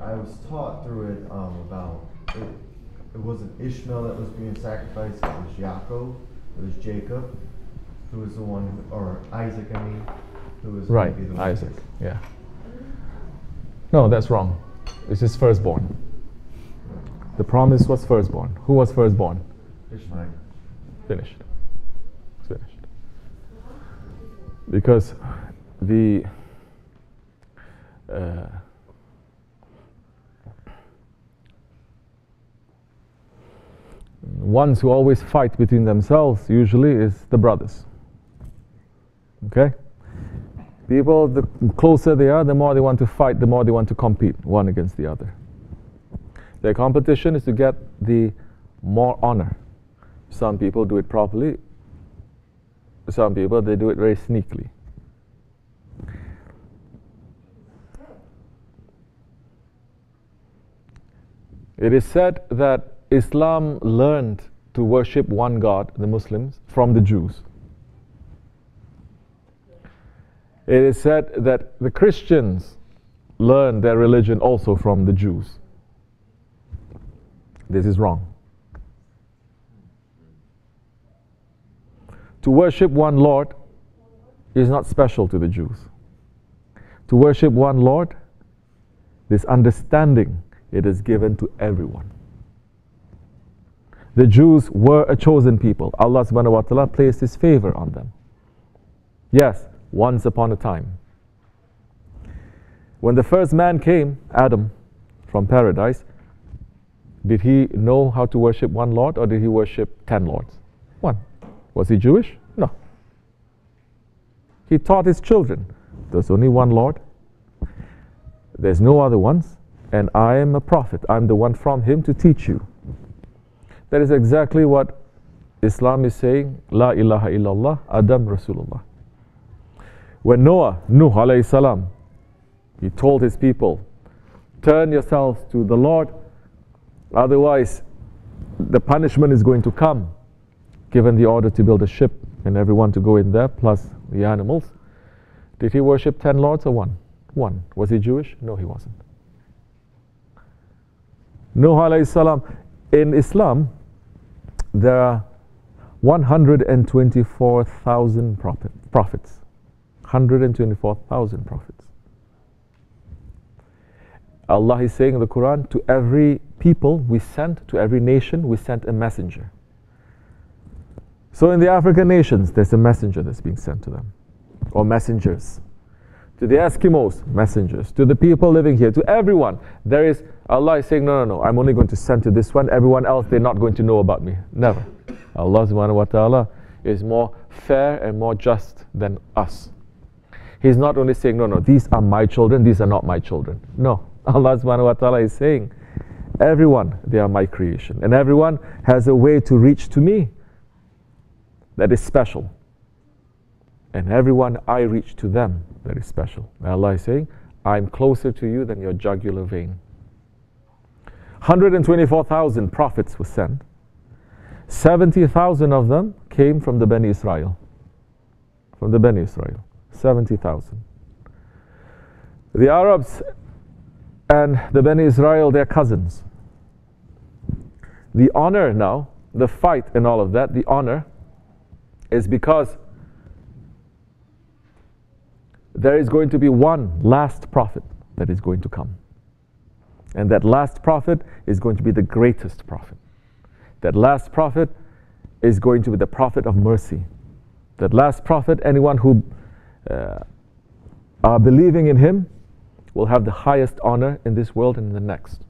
I was taught through it about it wasn't Ishmael that was being sacrificed, it was Yaakov, it was Jacob, who was the one, or Isaac, I mean, who was right, the one. Isaac, yeah. No, that's wrong. It's his firstborn. The promise was firstborn. Who was firstborn? Ishmael. Finished. It's finished. Because the ones who always fight between themselves usually is the brothers. Okay? People, the closer they are, the more they want to fight, the more they want to compete one against the other. Their competition is to get the more honor. Some people do it properly. Some people, they do it very sneakily. It is said that Islam learned to worship one God, the Muslims, from the Jews. It is said that the Christians learned their religion also from the Jews. This is wrong. To worship one Lord is not special to the Jews. To worship one Lord, this understanding, it is given to everyone. The Jews were a chosen people. Allah subhanahu wa ta'ala placed His favor on them. Yes, once upon a time. When the first man came, Adam, from paradise, did he know how to worship one Lord, or did he worship 10 lords? One. Was he Jewish? No. He taught his children, there's only one Lord, there's no other ones, and I am a prophet. I'm the one from Him to teach you. That is exactly what Islam is saying, La ilaha illallah, Adam Rasulullah. When Nuh alayhi salam, he told his people, turn yourselves to the Lord, otherwise the punishment is going to come. Given the order to build a ship and everyone to go in there, plus the animals. Did he worship 10 lords or one? One. Was he Jewish? No, he wasn't. Nuh alayhi salam. In Islam, there are 124,000 prophets. 124,000 prophets. Allah is saying in the Quran, to every people we sent, to every nation we sent a messenger. So in the African nations, there's a messenger that's being sent to them, or messengers. To the Eskimos, messengers. To the people living here, to everyone, there is, Allah is saying, no, I'm only going to send to this one, everyone else, they're not going to know about me. Never. Allah subhanahu wa ta'ala is more fair and more just than us. He's not only saying, no, these are my children, these are not my children. No. Allah subhanahu wa ta'ala is saying, everyone, they are my creation. And everyone has a way to reach to me that is special. And everyone I reach to them that is special. And Allah is saying, I'm closer to you than your jugular vein. 124,000 prophets were sent. 70,000 of them came from the Bani Israel. From the Bani Israel. 70,000. The Arabs and the Bani Israel, they're cousins. The honor now, the fight and all of that, the honor is because there is going to be one last prophet that is going to come. And that last prophet is going to be the greatest prophet. That last prophet is going to be the prophet of mercy. That last prophet, anyone who are believing in him will have the highest honor in this world and in the next,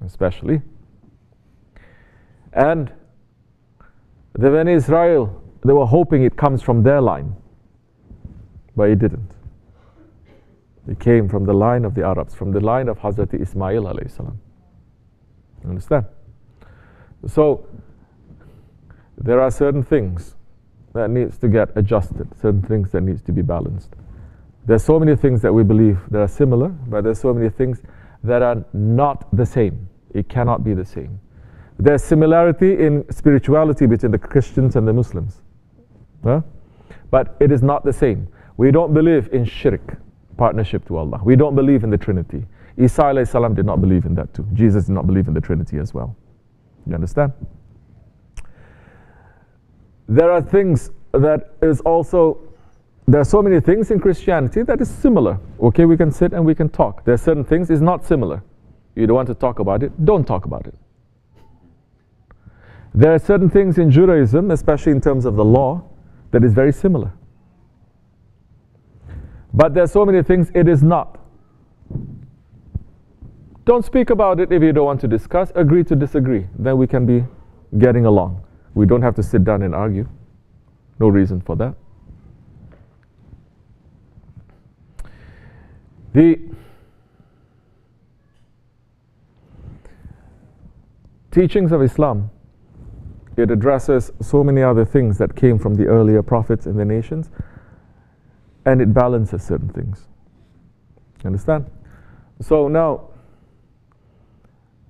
especially. And the Bani Israel, they were hoping it comes from their line, but it didn't. It came from the line of the Arabs, from the line of Hazrat Ismail alayhi salam. Understand? So there are certain things that needs to get adjusted, certain things that needs to be balanced. There's so many things that we believe that are similar, but there's so many things that are not the same. It cannot be the same. There's similarity in spirituality between the Christians and the Muslims. Huh? But it is not the same. We don't believe in shirk, partnership to Allah. We don't believe in the Trinity. Isa alayhi salam did not believe in that too. Jesus did not believe in the Trinity as well. You understand? There are things that is also, there are so many things in Christianity that is similar. Okay, we can sit and we can talk. There are certain things is not similar. You don't want to talk about it, don't talk about it. There are certain things in Judaism, especially in terms of the law, that is very similar. But there are so many things it is not. Don't speak about it if you don't want to discuss. Agree to disagree. Then we can be getting along. We don't have to sit down and argue. No reason for that. The teachings of Islam, it addresses so many other things that came from the earlier prophets in the nations, and it balances certain things. Understand? So now,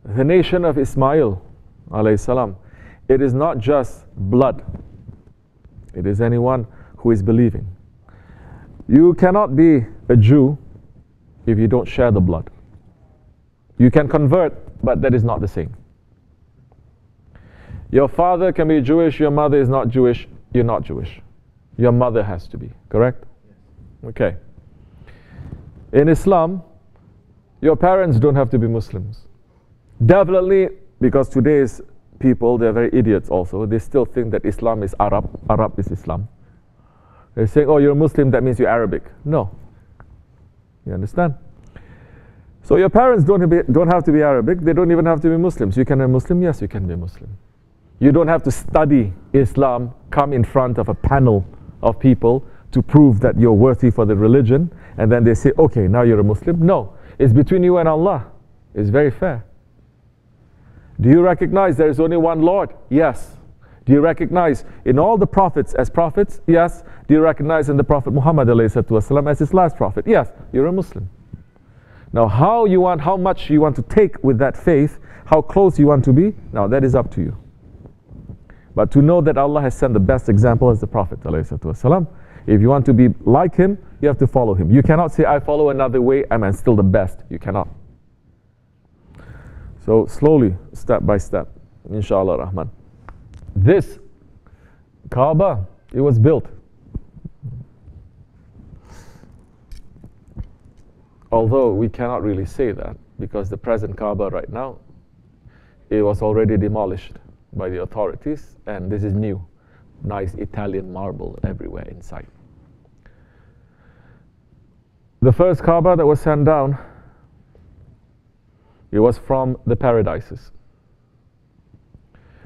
the nation of Ismail alayhi salam, it is not just blood. It is anyone who is believing. You cannot be a Jew if you don't share the blood. You can convert, but that is not the same. Your father can be Jewish, your mother is not Jewish, you're not Jewish. Your mother has to be, correct? Okay. In Islam, your parents don't have to be Muslims. Definitely, because today's people, they're very idiots also. They still think that Islam is Arab, Arab is Islam. They're saying, oh, you're a Muslim, that means you're Arabic. No. You understand? So your parents don't have to be Arabic, they don't even have to be Muslims. You can be a Muslim? Yes, you can be a Muslim. You don't have to study Islam, come in front of a panel of people to prove that you're worthy for the religion, and then they say, okay, now you're a Muslim. No, it's between you and Allah. It's very fair. Do you recognize there is only one Lord? Yes. Do you recognize in all the prophets as prophets? Yes. Do you recognize in the Prophet Muhammad ﷺ as his last prophet? Yes. You're a Muslim. Now how much you want to take with that faith, how close you want to be, now that is up to you. But to know that Allah has sent the best example as the Prophet ﷺ, if you want to be like him, you have to follow him. You cannot say, I follow another way, I'm still the best. You cannot. So slowly, step by step, inshallah Rahman. This Kaaba, it was built. Although we cannot really say that, because the present Kaaba right now, it was already demolished by the authorities, and this is new. Nice Italian marble everywhere inside. The first Kaaba that was sent down, it was from the paradises.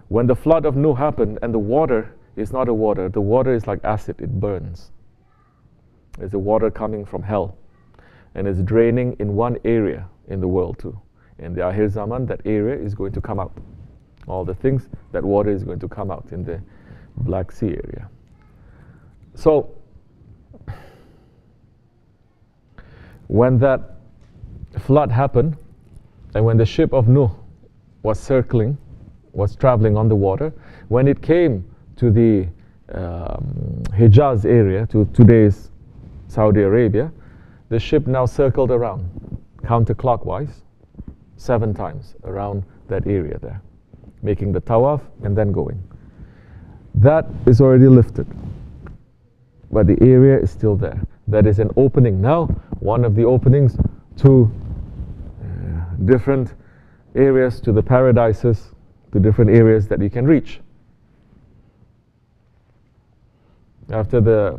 When the flood of Nuh happened, and the water is not a water, the water is like acid, it burns. There's a water coming from hell, and it's draining in one area in the world too. In the Akhir Zaman, that area is going to come out. All the things, that water is going to come out in the Black Sea area. So, when that flood happened, and when the ship of Nuh was traveling on the water, when it came to the Hijaz area, to today's Saudi Arabia, the ship now circled around, counterclockwise, 7 times around that area there, making the tawaf and then going. That is already lifted, but the area is still there. That is an opening now, one of the openings to different areas, to the paradises, to different areas that you can reach. After the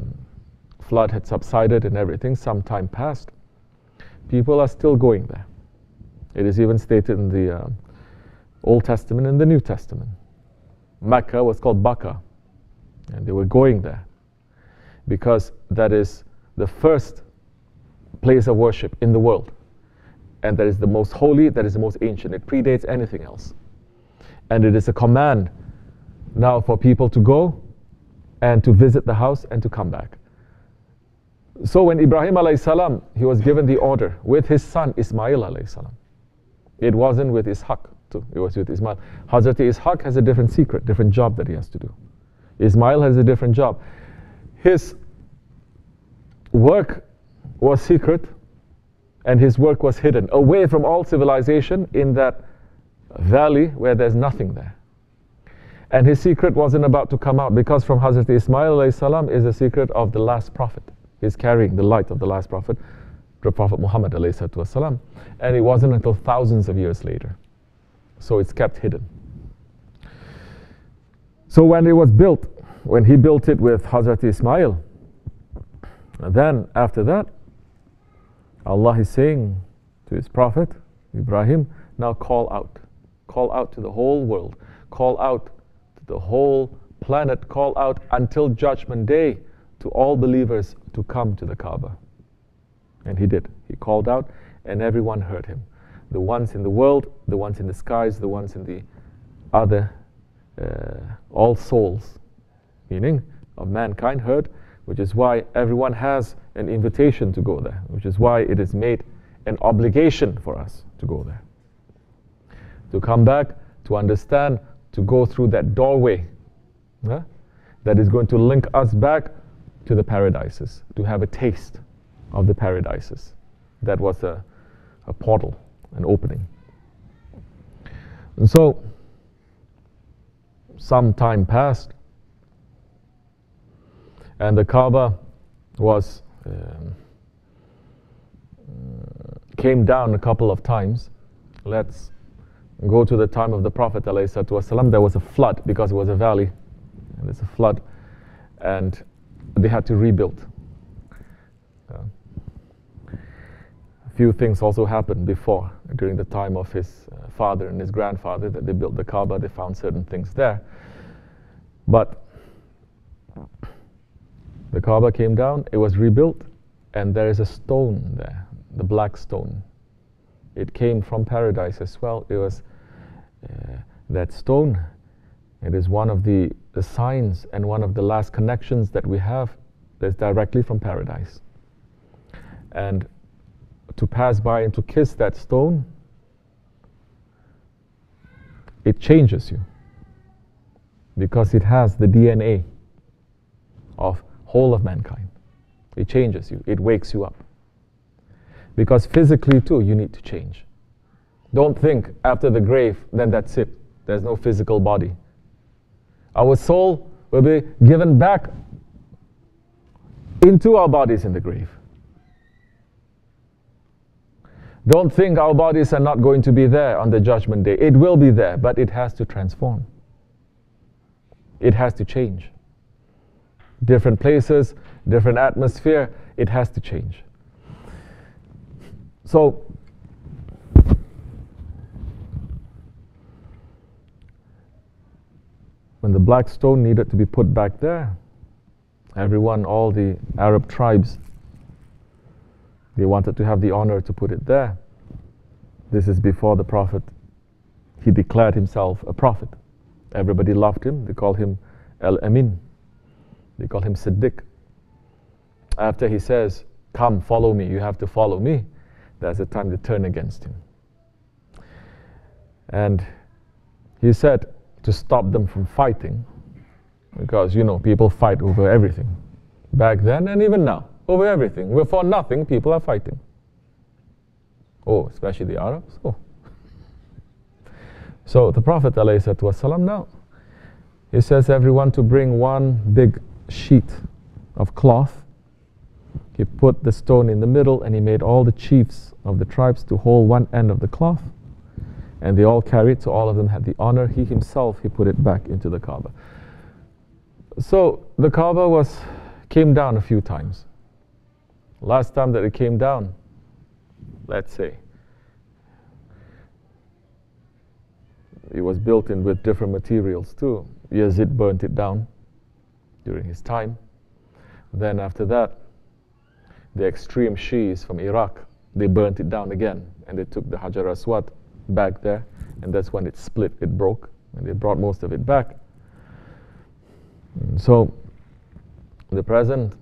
flood had subsided and everything, some time passed, people are still going there. It is even stated in the Old Testament and the New Testament. Mecca was called Bakka, and they were going there because that is the first place of worship in the world, and that is the most holy, that is the most ancient. It predates anything else, and it is a command now for people to go and to visit the house and to come back. So when Ibrahim alayhi salam, he was given the order with his son Ismail alayhi salam. It wasn't with Ishaq too, it was with Ismail. Hazrat Ishaq has a different secret, different job that he has to do. Ismail has a different job. His work was secret, And his work was hidden, away from all civilization, in that valley where there's nothing there. And his secret wasn't about to come out, because from Hazrat Ismail alayhi salam is the secret of the last prophet. He's carrying the light of the last prophet, the Prophet Muhammad alayhi salam. And it wasn't until thousands of years later. So it's kept hidden. So when it was built, when he built it with Hazrat Ismail, then after that, Allah is saying to his Prophet Ibrahim, now call out to the whole world, call out to the whole planet, call out until Judgment Day to all believers to come to the Kaaba. And he did. He called out and everyone heard him. The ones in the world, the ones in the skies, the ones in the other, all souls, meaning of mankind, heard, which is why everyone has an invitation to go there, which is why it is made an obligation for us to go there. To come back, to understand, to go through that doorway that is going to link us back to the paradises, to have a taste of the paradises. That was a portal, an opening. And so, some time passed, and the Kaaba was came down a couple of times. Let's go to the time of the Prophet ﷺ. There was a flood, because it was a valley, and it's a flood, and they had to rebuild. A few things also happened before, during the time of his father and his grandfather, that they built the Kaaba. They found certain things there, but the Kaaba came down, it was rebuilt, and there is a stone there, the black stone. It came from paradise as well. It was that stone. It is one of the signs and one of the last connections that we have that's directly from paradise. And to pass by and to kiss that stone, it changes you, because it has the DNA of whole of mankind. It changes you, it wakes you up. Because physically too, you need to change. Don't think after the grave, then that's it. There's no physical body. Our soul will be given back into our bodies in the grave. Don't think our bodies are not going to be there on the Judgment Day. It will be there, but it has to transform. It has to change. Different places, different atmosphere, it has to change. So, when the black stone needed to be put back there, everyone, all the Arab tribes, they wanted to have the honor to put it there. This is before the Prophet, he declared himself a prophet. Everybody loved him. They called him Al-Amin. They call him Siddiq. After he says, come, follow me, you have to follow me, there's a time to turn against him. And he said to stop them from fighting, because, you know, people fight over everything. Back then and even now, over everything. We're for nothing, people are fighting. Oh, especially the Arabs. Oh. So the Prophet ﷺ now, he says everyone to bring one big sheet of cloth. He put the stone in the middle, and he made all the chiefs of the tribes to hold one end of the cloth, and they all carried, so all of them had the honor. He himself, he put it back into the Kaaba. So the Kaaba came down a few times. Last time that it came down, let's say, it was built in with different materials too. Yazid burnt it down during his time. Then after that, the extreme Shiis from Iraq, they burnt it down again, and they took the Hajar Aswad back there, and that's when it split, it broke, and they brought most of it back. And so the present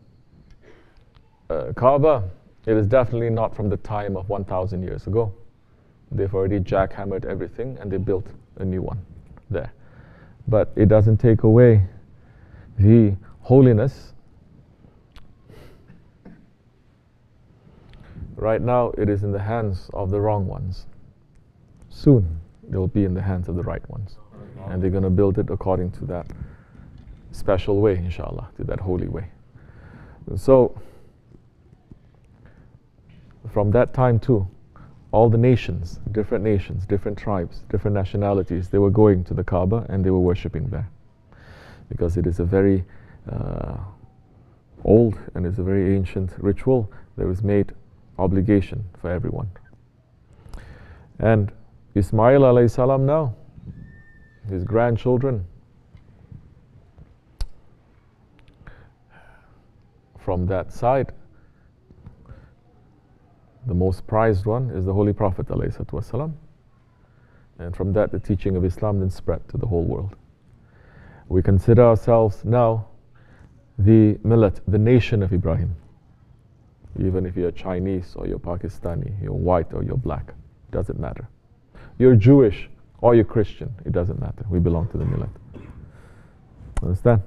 Kaaba, it is definitely not from the time of 1,000 years ago. They've already jackhammered everything, and they built a new one there. But it doesn't take away the holiness. Right now it is in the hands of the wrong ones. Soon it will be in the hands of the right ones. And they're going to build it according to that special way, inshallah, to that holy way. And so, from that time too, all the nations, different tribes, different nationalities, they were going to the Kaaba and they were worshipping there. Because it is a very old and it's a very ancient ritual that was made obligation for everyone. And Ismail alayhi salam now, his grandchildren, from that side, the most prized one is the Holy Prophet ﷺ. And from that the teaching of Islam then spread to the whole world. We consider ourselves now the millet, the nation of Ibrahim. Even if you're Chinese or you're Pakistani, you're white or you're black, doesn't matter. You're Jewish or you're Christian, it doesn't matter. We belong to the millet. Understand?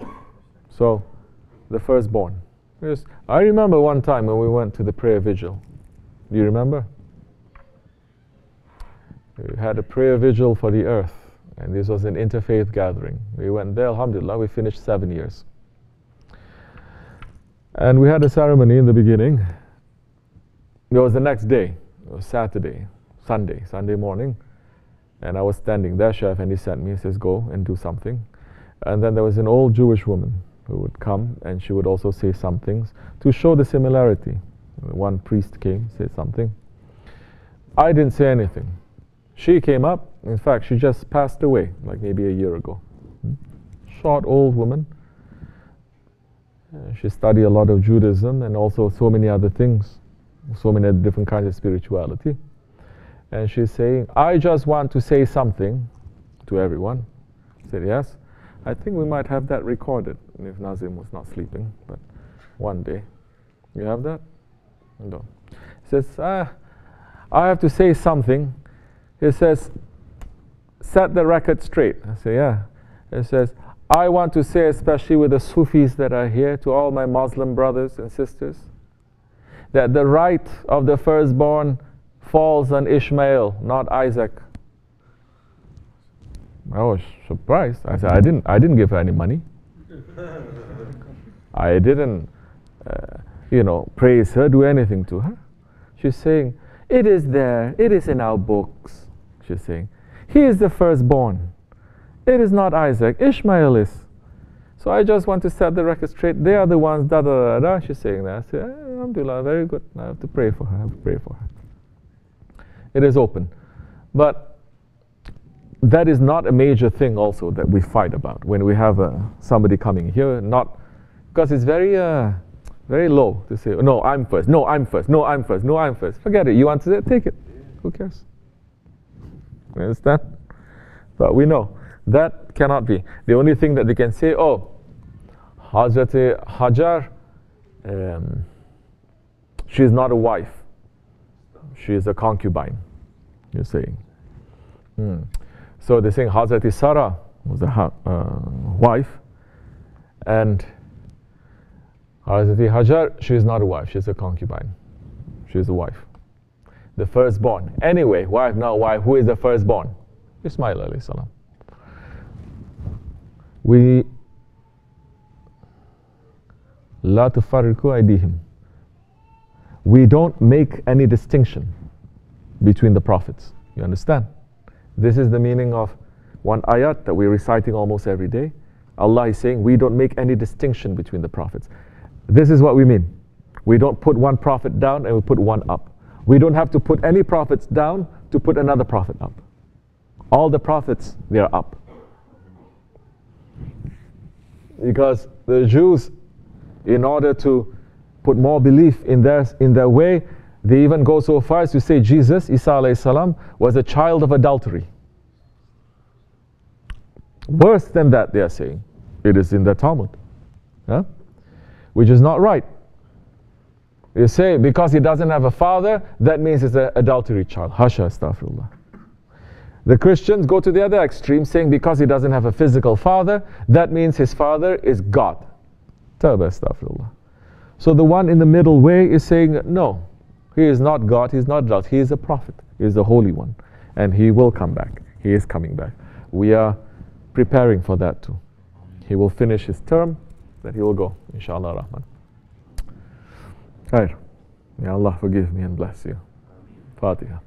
So, the firstborn. I remember one time when we went to the prayer vigil. Do you remember? We had a prayer vigil for the earth, and this was an interfaith gathering. We went there, alhamdulillah, we finished 7 years. And we had a ceremony in the beginning. It was the next day, it was Sunday morning. And I was standing there, Shaykh, and he sent me, he says, go and do something. And then there was an old Jewish woman who would come, and she would also say some things to show the similarity. One priest came, said something. I didn't say anything. She came up, in fact, she just passed away, like maybe a year ago. Short old woman. She studied a lot of Judaism and also so many other things, so many different kinds of spirituality. And she's saying, I just want to say something to everyone. I said, yes. I think we might have that recorded if Nazim was not sleeping, but one day. You have that? No. He says, I have to say something. He says, set the record straight. I say, yeah. He says, I want to say, especially with the Sufis that are here, to all my Muslim brothers and sisters, that the right of the firstborn falls on Ismail, not Isaac. I was surprised. I said, I didn't give her any money. I didn't, praise her, do anything to her. She's saying, it is there, it is in our books. She's saying, he is the firstborn. It is not Isaac, Ishmael is. So I just want to set the record straight. They are the ones, da da da da. She's saying that. I said, alhamdulillah, very good. I have to pray for her. I have to pray for her. It is open. But that is not a major thing also that we fight about when we have somebody coming here, not because it's very very low to say, no, I'm first, no, I'm first, no, I'm first, no, I'm first. Forget it. You want to say it, take it. Who cares? You understand? But we know that cannot be. The only thing that they can say, oh, Hazrat Hajar, she is not a wife. She is a concubine, you're saying. So they're saying Hazrat Sarah was a wife, and Hazrat Hajar, she is not a wife, she's a concubine. She is a wife. The firstborn. Anyway, wife, now wife, who is the firstborn? Ismail alayhi salam. We la tufarriqu aydihim. We don't make any distinction between the prophets. You understand? This is the meaning of one ayat that we're reciting almost every day. Allah is saying we don't make any distinction between the prophets. This is what we mean. We don't put one prophet down and we put one up. We don't have to put any prophets down to put another prophet up. All the prophets, they are up. Because the Jews, in order to put more belief in their way, they even go so far as to say Jesus, Isa alayhi salam, was a child of adultery. Worse than that, they are saying. It is in the Talmud. Huh? Which is not right. You say because he doesn't have a father, that means he's an adultery child. Hasha, astaghfirullah. The Christians go to the other extreme, saying because he doesn't have a physical father, that means his father is God. Tawbah, astaghfirullah. So the one in the middle way is saying, no, He is not God, he is not just, he is a prophet, he is the Holy One. And he will come back. He is coming back. We are preparing for that too. He will finish his term, then he will go, inshallah rahman. Khair. May Allah forgive me and bless you. Fatiha.